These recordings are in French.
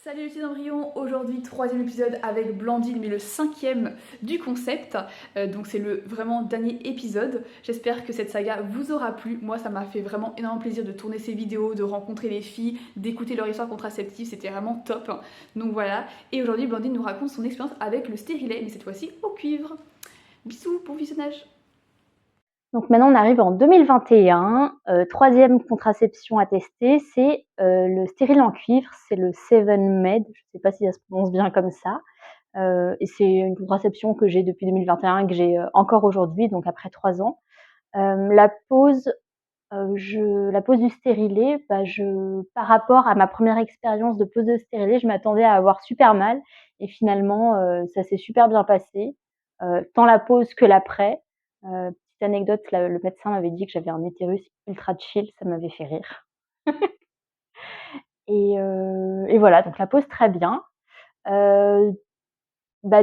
Salut les petits embryons, aujourd'hui troisième épisode avec Blandine, mais le cinquième du concept, donc c'est le vraiment dernier épisode. J'espère que cette saga vous aura plu. Moi ça m'a fait vraiment énormément plaisir de tourner ces vidéos, de rencontrer les filles, d'écouter leur histoire contraceptive, c'était vraiment top. Donc voilà, et aujourd'hui Blandine nous raconte son expérience avec le stérilet, mais cette fois-ci au cuivre. Bisous, bon visionnage. Donc maintenant, on arrive en 2021. Troisième contraception à tester, c'est le stérile en cuivre, c'est le 7med. Je ne sais pas si ça se prononce bien comme ça. Et c'est une contraception que j'ai depuis 2021 et que j'ai encore aujourd'hui, donc après 3 ans. La pose du stérilet, par rapport à ma première expérience de pose de stérilet, je m'attendais à avoir super mal et finalement, ça s'est super bien passé, tant la pose que l'après. Petite anecdote, le médecin m'avait dit que j'avais un utérus ultra chill, ça m'avait fait rire et voilà, donc la pose très bien. Heu,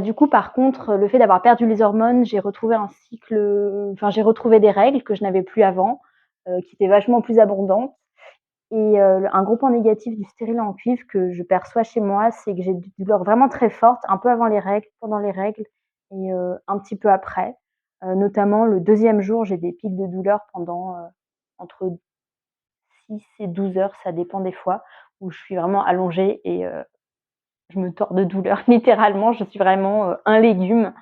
du coup, par contre, le fait d'avoir perdu les hormones, j'ai retrouvé des règles que je n'avais plus avant, qui étaient vachement plus abondantes. Et un gros point négatif du stérilet en cuivre que je perçois chez moi, c'est que j'ai des douleurs vraiment très fortes, un peu avant les règles, pendant les règles et un petit peu après. Notamment le deuxième jour, j'ai des pics de douleur pendant, entre 6 et 12 heures, ça dépend des fois, où je suis vraiment allongée et je me tords de douleur littéralement, je suis vraiment, un légume.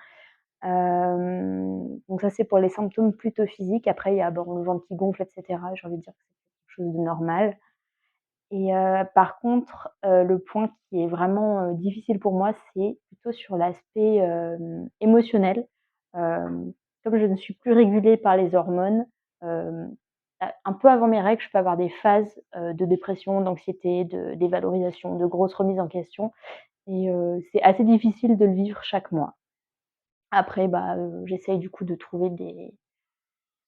Donc ça, c'est pour les symptômes plutôt physiques. Après, il y a, bon, le ventre qui gonfle et cetera. J'ai envie de dire que c'est quelque chose de normal. Et par contre, le point qui est vraiment, difficile pour moi, c'est plutôt sur l'aspect, émotionnel. Comme je ne suis plus régulée par les hormones, hem, un peu avant mes règles, je peux avoir des phases, de dépression, d'anxiété, de dévalorisation, de grosses remises en question et c'est assez difficile de le vivre chaque mois. Après, j'essaye du coup de trouver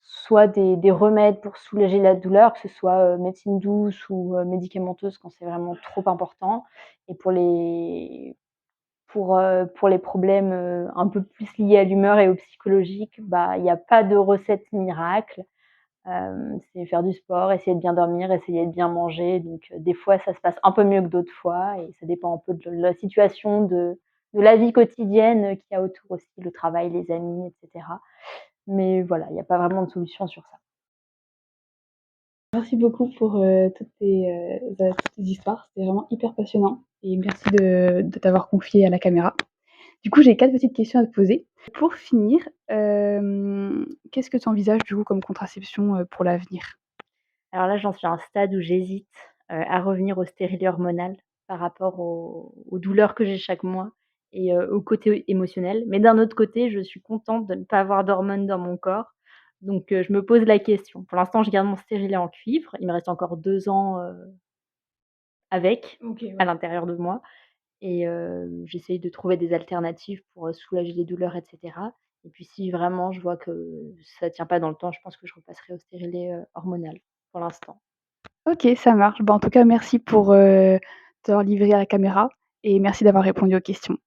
soit des remèdes pour soulager la douleur, que ce soit, médecine douce ou, médicamenteuse quand c'est vraiment trop important et pour les problèmes, un peu plus liés à l'humeur et au psychologique, il y a pas de recette miracle. C'est faire du sport, essayer de bien dormir, essayer de bien manger, donc des fois ça se passe un peu mieux que d'autres fois et ça dépend un peu de la situation de la vie quotidienne, qu'il y a autour aussi, le travail, les amis et cetera. Mais voilà, il y a pas vraiment de solution sur ça. Merci beaucoup pour toutes tes histoires, c'était vraiment hyper passionnant et merci de t'avoir confié à la caméra. Du coup, j'ai 4 petites questions à te poser. Pour finir, qu'est-ce que tu envisages du coup comme contraception, pour l'avenir? Alors là, j'en suis à un stade où j'hésite, à revenir au stérilet hormonal par rapport aux douleurs que j'ai chaque mois et au côté émotionnel. Mais d'un autre côté, je suis contente de ne pas avoir d'hormones dans mon corps. Donc je me pose la question. Pour l'instant, je garde mon stérilet en cuivre. Il me reste encore 2 ans, avec, OK, à ouais. l'intérieur de moi et j'essaye de trouver des alternatives pour, soulager les douleurs et cetera et puis si vraiment je vois que ça tient pas dans le temps, je pense que je repasserai au stérilet, hormonal pour l'instant. OK, ça marche. Bah, en tout cas, merci pour, t'avoir livré à la caméra et merci d'avoir répondu aux questions.